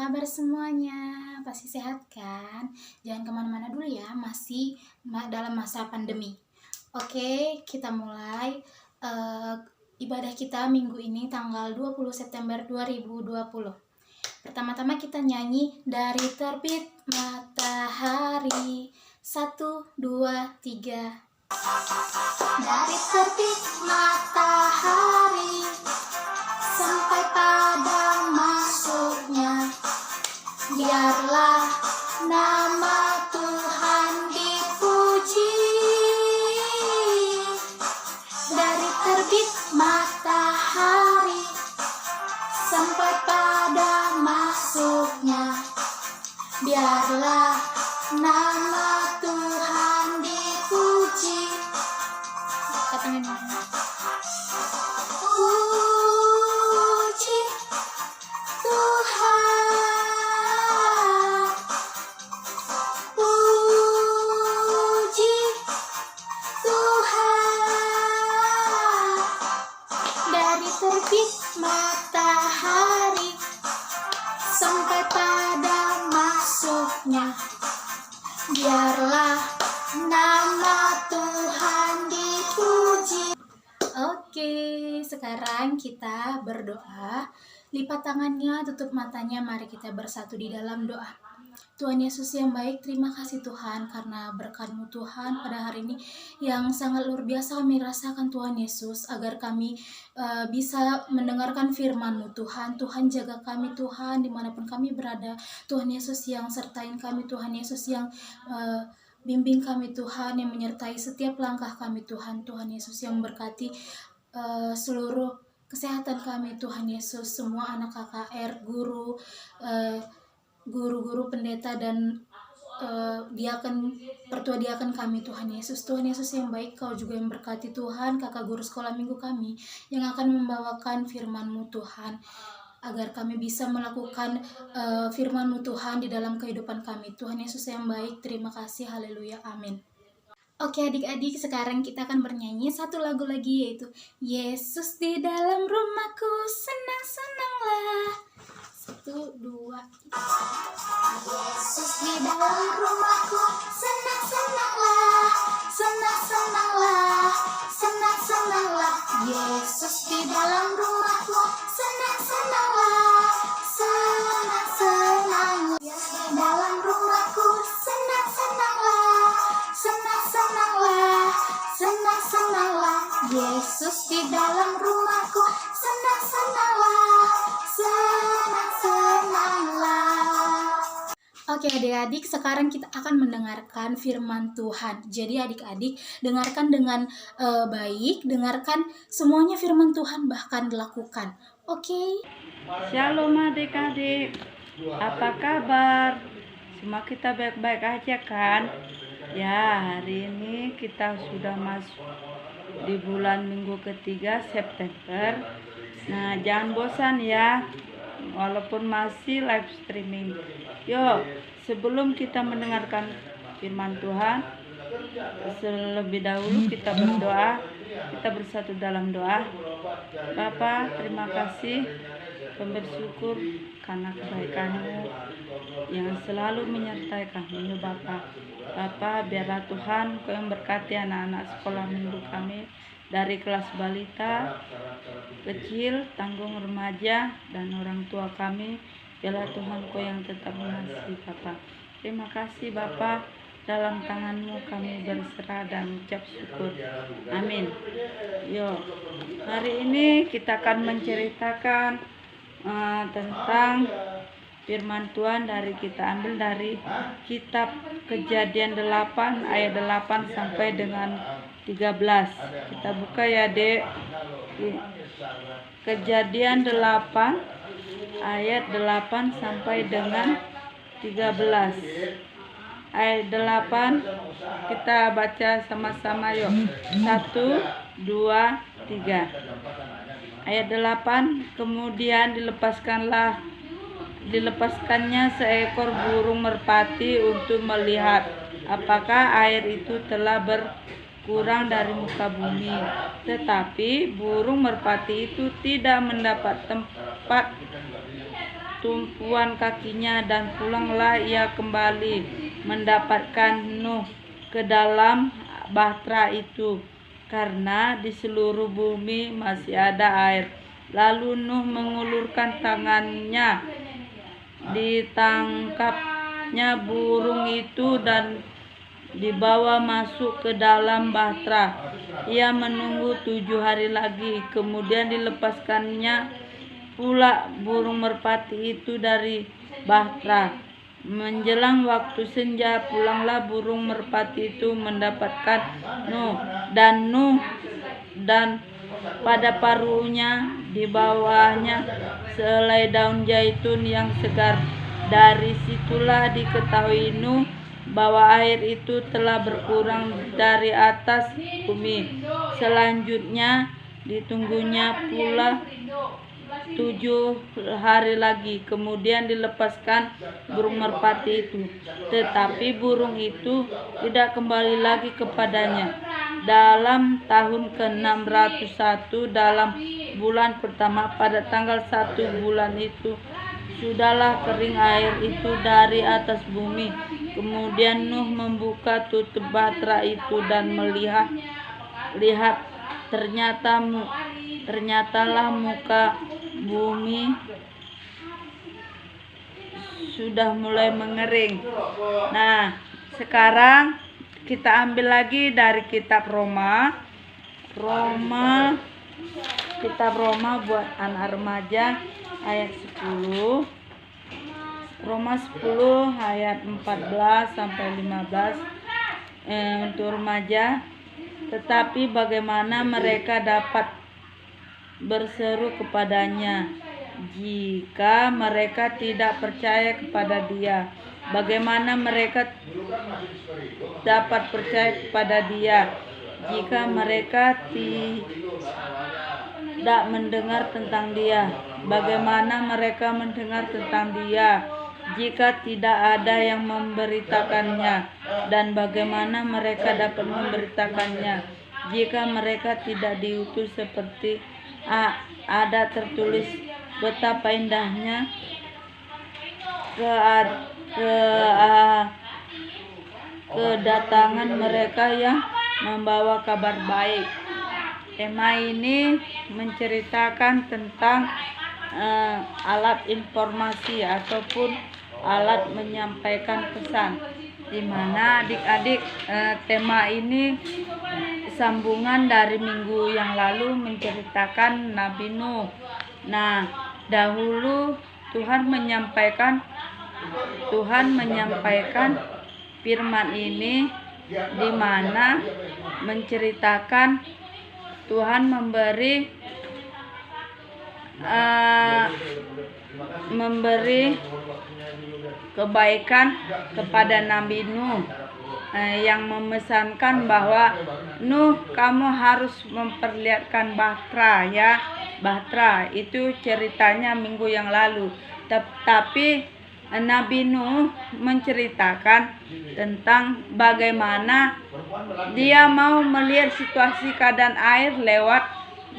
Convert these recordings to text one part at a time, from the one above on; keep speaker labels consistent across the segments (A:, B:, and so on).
A: kabar semuanya? Pasti sehat kan? Jangan kemana-mana dulu ya, masih dalam masa pandemi. Oke, kita mulai ibadah kita minggu ini tanggal 20 September 2020. Pertama-tama kita nyanyi dari terbit matahari. 1, 2, 3. Dari terbit matahari sampai pada masuknya, biarlah nama Tuhan dipuji. Dari terbit matahari sampai pada masuknya, biarlah nama Tuhan dipuji. Katanya puji Tuhan, puji Tuhan. Dari terbit matahari sampai pada masuknya, biarlah nama Tuhan dipuji. Oke, sekarang kita berdoa. Lipat tangannya, tutup matanya, mari kita bersatu di dalam doa. Tuhan Yesus yang baik, terima kasih Tuhan karena berkat-Mu Tuhan pada hari ini yang sangat luar biasa kami rasakan Tuhan Yesus, agar kami bisa mendengarkan firman-Mu Tuhan. Tuhan jaga kami Tuhan dimanapun kami berada. Tuhan Yesus yang sertain kami, Tuhan Yesus yang bimbing kami Tuhan, yang menyertai setiap langkah kami Tuhan. Tuhan Yesus yang berkati seluruh kesehatan kami Tuhan Yesus, semua anak KKR, guru, guru-guru, pendeta, dan diaken, pertua diaken kami Tuhan Yesus. Tuhan Yesus yang baik, Kau juga yang berkati Tuhan kakak guru sekolah minggu kami yang akan membawakan firman-Mu Tuhan, agar kami bisa melakukan firman-Mu Tuhan di dalam kehidupan kami. Tuhan Yesus yang baik, terima kasih, haleluya, amin. Oke adik-adik, sekarang kita akan bernyanyi satu lagu lagi, yaitu Yesus di dalam rumahku, senang-senanglah. 1, 2, 3. Yesus di dalam rumahku, senang-senanglah, senang-senanglah, senang-senanglah. Yesus di dalam rumahku, senang-senanglah, senang-senanglah. Yesus di dalam rumahku, senang-senanglah, senang-senanglah, senang-senanglah. Yesus di dalam rumahku, senang-senanglah, senang-senanglah. Oke adik-adik, sekarang kita akan mendengarkan firman Tuhan. Jadi adik-adik dengarkan dengan baik, dengarkan semuanya firman Tuhan, bahkan lakukan. Oke?
B: Shalom adik-adik, apa kabar? Semua kita baik-baik aja kan? Ya, hari ini kita sudah masuk di bulan minggu ketiga September. Nah, jangan bosan ya, walaupun masih live streaming. Yuk, sebelum kita mendengarkan firman Tuhan, terlebih dahulu kita berdoa. Kita bersatu dalam doa. Bapa, terima kasih, kami bersyukur karena kebaikan-Mu yang selalu menyertai kami, Bapa. Bapa, biarlah Tuhan Kau yang berkati anak-anak sekolah minggu kami, dari kelas balita, kecil, tanggung, remaja, dan orang tua kami. Biarlah Tuhan Kau yang tetap mengasihi Bapa. Terima kasih Bapa, dalam tangan-Mu kami berserah dan ucap syukur. Amin. Yo, hari ini kita akan menceritakan tentang firman Tuhan, dari kita ambil dari kitab Kejadian 8 ayat 8 sampai dengan 13. Kita buka ya Dek. Kejadian 8 ayat 8 sampai dengan 13. Ayat 8 kita baca sama-sama yuk. 1, 2, 3. Ayat 8, kemudian dilepaskannya seekor burung merpati untuk melihat apakah air itu telah berkurang dari muka bumi. Tetapi burung merpati itu tidak mendapat tempat tumpuan kakinya, dan pulanglah ia kembali mendapatkan Nuh ke dalam bahtera itu, karena di seluruh bumi masih ada air. Lalu Nuh mengulurkan tangannya, ditangkapnya burung itu dan dibawa masuk ke dalam bahtera. Ia menunggu 7 hari lagi, kemudian dilepaskannya pula burung merpati itu dari bahtera. Menjelang waktu senja, pulanglah burung merpati itu mendapatkan Nuh, dan pada paruhnya di bawahnya sehelai daun zaitun yang segar. Dari situlah diketahui Nuh bahwa air itu telah berkurang dari atas bumi. Selanjutnya ditunggunya pula 7 hari lagi, kemudian dilepaskan burung merpati itu. Tetapi burung itu tidak kembali lagi kepadanya. Dalam tahun ke-601 dalam bulan pertama, pada tanggal 1 bulan itu, sudahlah kering air itu dari atas bumi. Kemudian Nuh membuka tutup bahtera itu dan lihat ternyatalah muka bumi sudah mulai mengering. Nah, sekarang kita ambil lagi dari kitab Roma. Kitab Roma buat anak remaja ayat 10. Roma 10 ayat 14 sampai 15 untuk remaja. Tetapi bagaimana mereka dapat berseru kepadanya jika mereka tidak percaya kepada Dia? Bagaimana mereka dapat percaya kepada Dia jika mereka tidak mendengar tentang Dia? Bagaimana mereka mendengar tentang Dia jika tidak ada yang memberitakannya? Dan bagaimana mereka dapat memberitakannya jika mereka tidak diutus? Seperti ada tertulis, betapa indahnya kedatangan mereka yang membawa kabar baik. Tema ini menceritakan tentang alat informasi ataupun alat menyampaikan pesan, di mana adik-adik tema ini sambungan dari minggu yang lalu menceritakan Nabi Nuh. Nah, dahulu Tuhan menyampaikan firman ini, di mana menceritakan Tuhan memberi kebaikan kepada Nabi Nuh, yang memesankan bahwa Nuh, kamu harus memperlihatkan bahtera ya. Bahtera itu ceritanya minggu yang lalu. Tapi Nabi Nuh menceritakan tentang bagaimana dia mau melihat situasi keadaan air lewat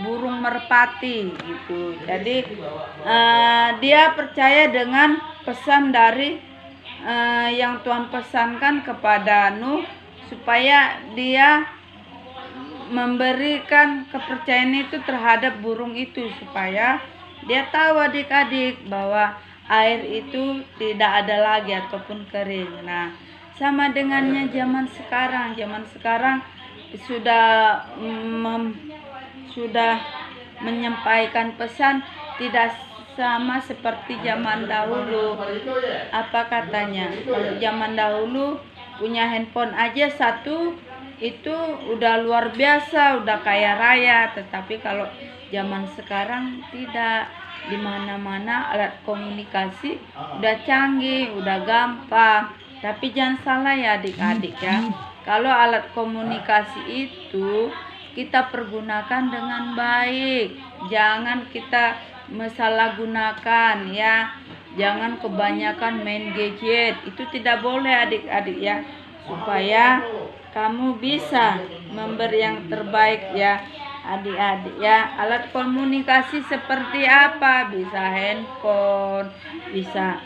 B: burung merpati gitu. Jadi dia percaya dengan pesan dari yang Tuhan pesankan kepada Nuh, supaya dia memberikan kepercayaan itu terhadap burung itu, supaya dia tahu adik-adik bahwa air itu tidak ada lagi ataupun kering. Nah, sama dengannya zaman sekarang. Zaman sekarang sudah menyampaikan pesan tidak sama seperti zaman dahulu. Apa katanya? Kalau zaman dahulu punya handphone aja satu itu udah luar biasa, udah kaya raya. Tetapi kalau zaman sekarang tidak. Di mana-mana alat komunikasi udah canggih, udah gampang. Tapi jangan salah ya adik-adik ya. Kalau alat komunikasi itu kita pergunakan dengan baik. Jangan kita menyalahgunakan ya. Jangan kebanyakan main gadget. Itu tidak boleh adik-adik ya. Supaya kamu bisa memberi yang terbaik ya. adik-adik ya. Alat komunikasi seperti apa? Bisa handphone, bisa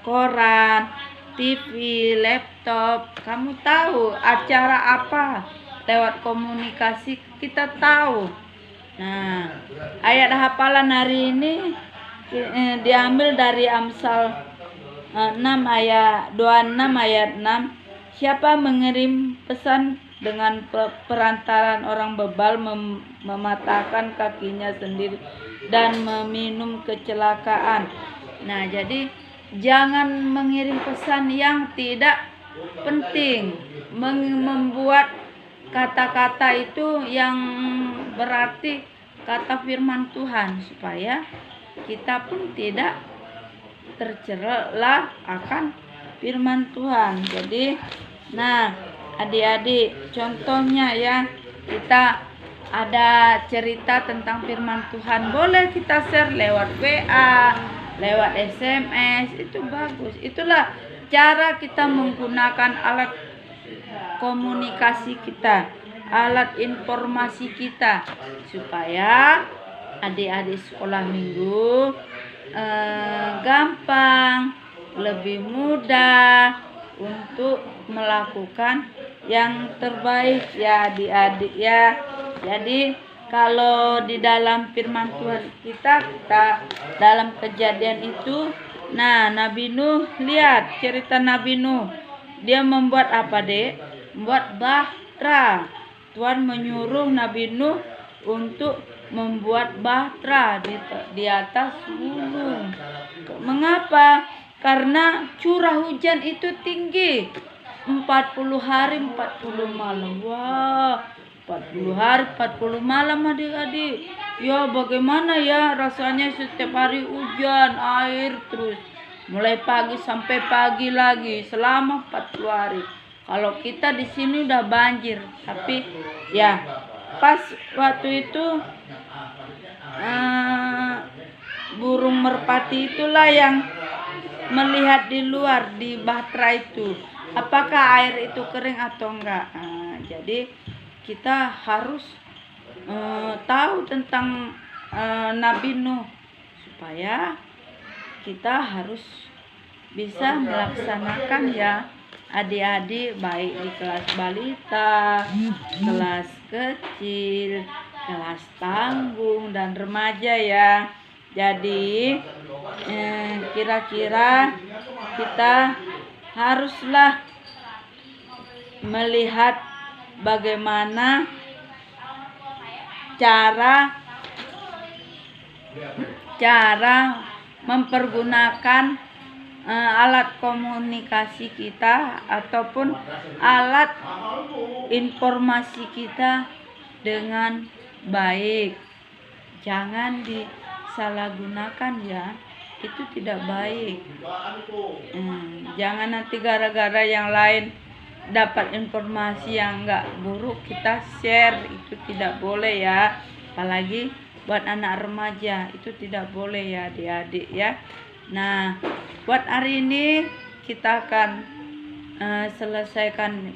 B: koran, TV, laptop. Kamu tahu acara apa lewat komunikasi, kita tahu. Nah, ayat hafalan hari ini diambil dari Amsal 6 ayat 26 ayat 6. Siapa mengirim pesan dengan perantaran orang bebal, mematahkan kakinya sendiri dan meminum kecelakaan. Nah, jadi jangan mengirim pesan yang tidak penting, membuat kata-kata itu yang berarti kata firman Tuhan, supaya kita pun tidak tercela akan firman Tuhan. Jadi, nah adik-adik, contohnya ya, kita ada cerita tentang firman Tuhan, boleh kita share lewat WA, lewat SMS, itu bagus. Itulah cara kita menggunakan alat komunikasi kita, alat informasi kita, supaya adik-adik sekolah minggu gampang, lebih mudah untuk melakukan yang terbaik ya adik-adik ya. Jadi kalau di dalam firman Tuhan kita dalam Kejadian itu, nah Nabi Nuh, lihat cerita Nabi Nuh, dia membuat apa dek? Membuat bahtera. Tuhan menyuruh Nabi Nuh untuk membuat bahtera di atas gunung. Mengapa? Karena curah hujan itu tinggi, 40 hari 40 malam. Wah, 40 hari 40 malam adik-adik. Ya bagaimana ya rasanya setiap hari hujan, air terus. Mulai pagi sampai pagi lagi selama 40 hari. Kalau kita di sini udah banjir, tapi ya pas waktu itu burung merpati itulah yang melihat di luar di bahtera itu, apakah air itu kering atau enggak. Jadi kita harus tahu tentang Nabi Nuh, supaya kita harus bisa melaksanakan ya adik-adik, baik di kelas balita, kelas kecil, kelas tanggung, dan remaja ya. Jadi kira-kira kita haruslah melihat bagaimana cara mempergunakan alat komunikasi kita ataupun alat informasi kita dengan baik. Jangan disalahgunakan ya, itu tidak baik. Jangan nanti gara-gara yang lain dapat informasi yang enggak buruk kita share, itu tidak boleh ya. Apalagi buat anak remaja, itu tidak boleh ya adik-adik ya. Nah, buat hari ini kita akan selesaikan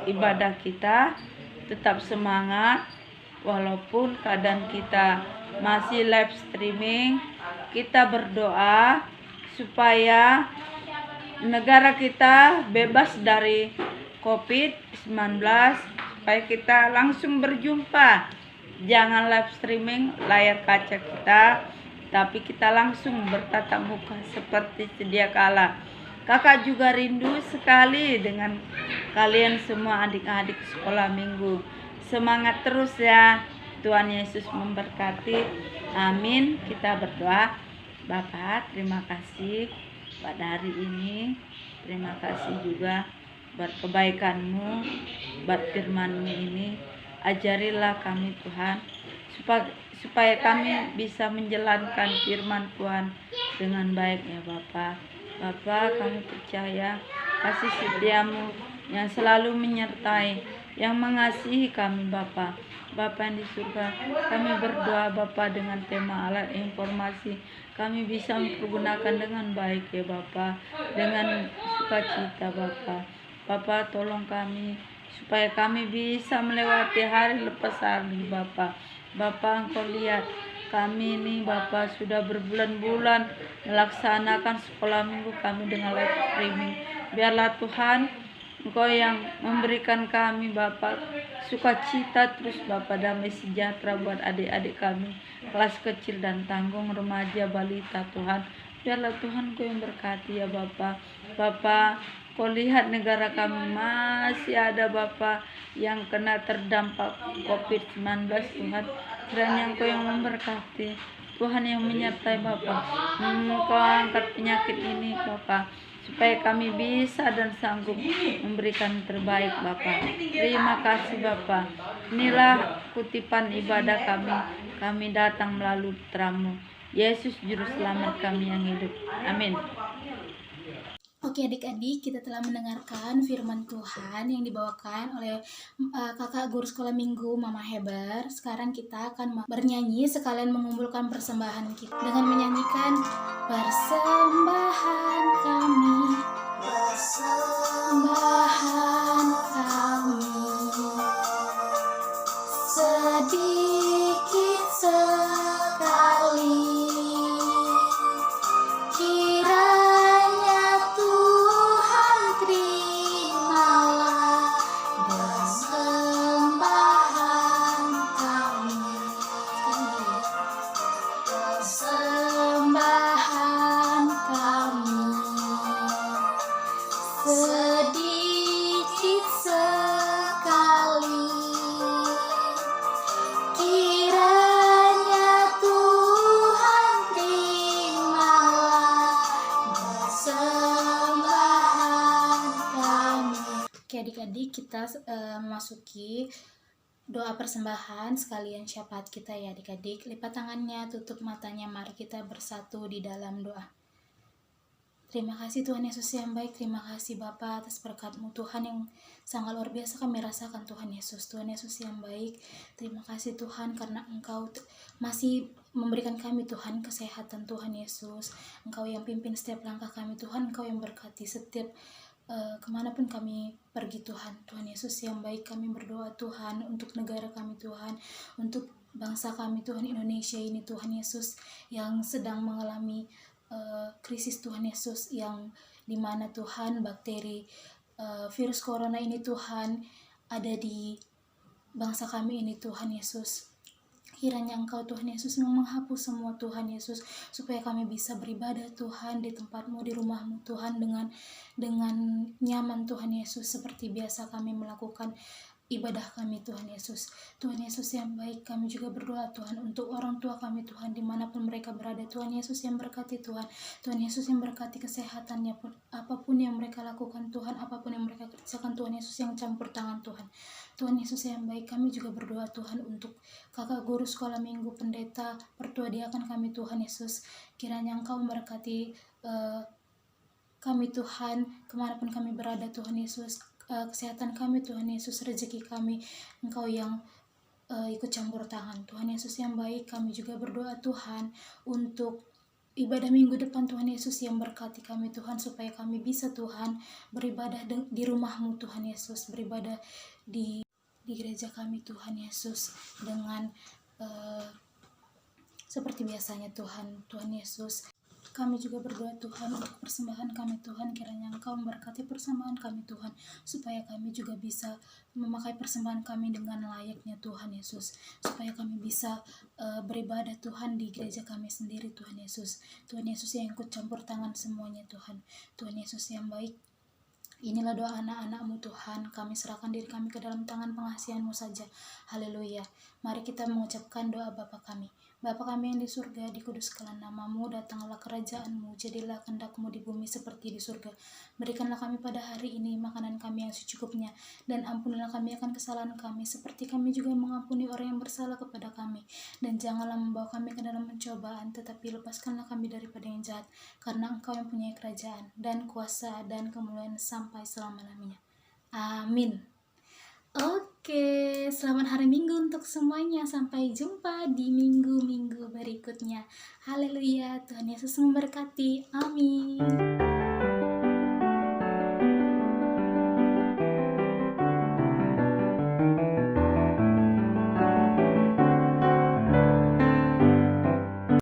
B: ibadah kita. Tetap semangat walaupun keadaan kita masih live streaming. Kita berdoa supaya negara kita bebas dari COVID-19, supaya kita langsung berjumpa. Jangan live streaming layar kaca kita, tapi kita langsung bertatap muka seperti sedia kala. Kakak juga rindu sekali dengan kalian semua adik-adik sekolah minggu. Semangat terus ya. Tuhan Yesus memberkati. Amin. Kita berdoa. Bapak, terima kasih pada hari ini. Terima kasih juga buat kebaikan-Mu, buat firman-Mu ini. Ajarilah kami Tuhan, supaya kami bisa menjalankan firman Tuhan dengan baik ya Bapa. Bapa, kami percaya kasih setia-Mu yang selalu menyertai, yang mengasihi kami Bapa. Bapa yang di surga, kami berdoa Bapa dengan tema alat informasi, kami bisa mempergunakan dengan baik ya Bapa, dengan sukacita Bapa. Bapa, tolong kami supaya kami bisa melewati hari lepas hari. Bapa, Engkau lihat kami ini Bapa sudah berbulan-bulan melaksanakan sekolah minggu kami dengan live streaming. Biarlah Tuhan Engkau yang memberikan kami Bapa sukacita terus Bapa, damai sejahtera buat adik-adik kami kelas kecil dan tanggung, remaja, balita Tuhan. Biarlah Tuhan Engkau yang berkati ya Bapa, Kau lihat negara kami masih ada Bapa yang kena terdampak COVID-19 Tuhan. Kiranya Engkau yang memberkati, Tuhan yang menyertai Bapa. Engkau angkat penyakit ini Bapa, supaya kami bisa dan sanggup memberikan terbaik Bapa. Terima kasih Bapa. Inilah kutipan ibadah kami datang melalui putra-Mu Yesus Juru Selamat kami yang hidup. Amin.
A: Oke adik-adik, kita telah mendengarkan firman Tuhan yang dibawakan oleh kakak guru sekolah minggu Mama Heber. Sekarang kita akan bernyanyi sekalian mengumpulkan persembahan kita dengan menyanyikan persembahan kami, persembahan kami, sedikit sekali. Sedikit sekali, kiranya Tuhan terimalah persembahan kami. Oke adik-adik, kita memasuki doa persembahan sekalian syafaat kita ya adik-adik. Lipat tangannya, tutup matanya, mari kita bersatu di dalam doa. Terima kasih Tuhan Yesus yang baik, terima kasih Bapa atas berkat-Mu Tuhan yang sangat luar biasa kami rasakan Tuhan Yesus. Tuhan Yesus yang baik, terima kasih Tuhan karena Engkau masih memberikan kami Tuhan kesehatan Tuhan Yesus. Engkau yang pimpin setiap langkah kami Tuhan, Engkau yang berkati setiap kemanapun kami pergi Tuhan. Tuhan Yesus yang baik, kami berdoa Tuhan untuk negara kami Tuhan, untuk bangsa kami Tuhan Indonesia ini Tuhan Yesus yang sedang mengalami krisis Tuhan Yesus, yang dimana Tuhan bakteri virus corona ini Tuhan ada di bangsa kami ini Tuhan Yesus. Kiranya Engkau Tuhan Yesus menghapus semua Tuhan Yesus, supaya kami bisa beribadah Tuhan di tempat-Mu, di rumah-Mu Tuhan dengan nyaman Tuhan Yesus, seperti biasa kami melakukan ibadah kami Tuhan Yesus. Tuhan Yesus yang baik, kami juga berdoa Tuhan untuk orang tua kami Tuhan dimanapun mereka berada. Tuhan Yesus yang berkati Tuhan, Tuhan Yesus yang berkati kesehatannya pun, apapun yang mereka lakukan Tuhan, apapun yang mereka kerjakan Tuhan Yesus yang campur tangan Tuhan. Tuhan Yesus yang baik, kami juga berdoa Tuhan untuk kakak guru sekolah minggu, pendeta, pertua diakan kami Tuhan Yesus. Kiranya Engkau memberkati kami Tuhan, kemanapun kami berada Tuhan Yesus, kesehatan kami Tuhan Yesus, rezeki kami Engkau yang ikut campur tangan. Tuhan Yesus yang baik, kami juga berdoa Tuhan untuk ibadah minggu depan Tuhan Yesus yang berkati kami Tuhan, supaya kami bisa Tuhan beribadah di rumah-Mu Tuhan Yesus, beribadah di gereja kami Tuhan Yesus dengan seperti biasanya Tuhan Yesus. Kami juga berdoa Tuhan untuk persembahan kami Tuhan, kiranya Engkau memberkati persembahan kami Tuhan, supaya kami juga bisa memakai persembahan kami dengan layaknya Tuhan Yesus, supaya kami bisa beribadah Tuhan di gereja kami sendiri Tuhan Yesus. Tuhan Yesus yang ikut campur tangan semuanya Tuhan. Tuhan Yesus yang baik, inilah doa anak-anak-Mu Tuhan, kami serahkan diri kami ke dalam tangan pengasihan-Mu saja. Haleluya. Mari kita mengucapkan doa Bapa kami. Bapa kami yang di surga, dikuduskanlah nama-Mu, datanglah kerajaan-Mu, jadilah kehendak-Mu di bumi seperti di surga. Berikanlah kami pada hari ini makanan kami yang secukupnya, dan ampunilah kami akan kesalahan kami, seperti kami juga mengampuni orang yang bersalah kepada kami. Dan janganlah membawa kami ke dalam pencobaan, tetapi lepaskanlah kami daripada yang jahat, karena Engkau yang punya kerajaan, dan kuasa, dan kemuliaan sampai selama-lamanya. Amin. Oke, selamat hari Minggu untuk semuanya. Sampai jumpa di minggu-minggu berikutnya. Haleluya, Tuhan Yesus memberkati. Amin.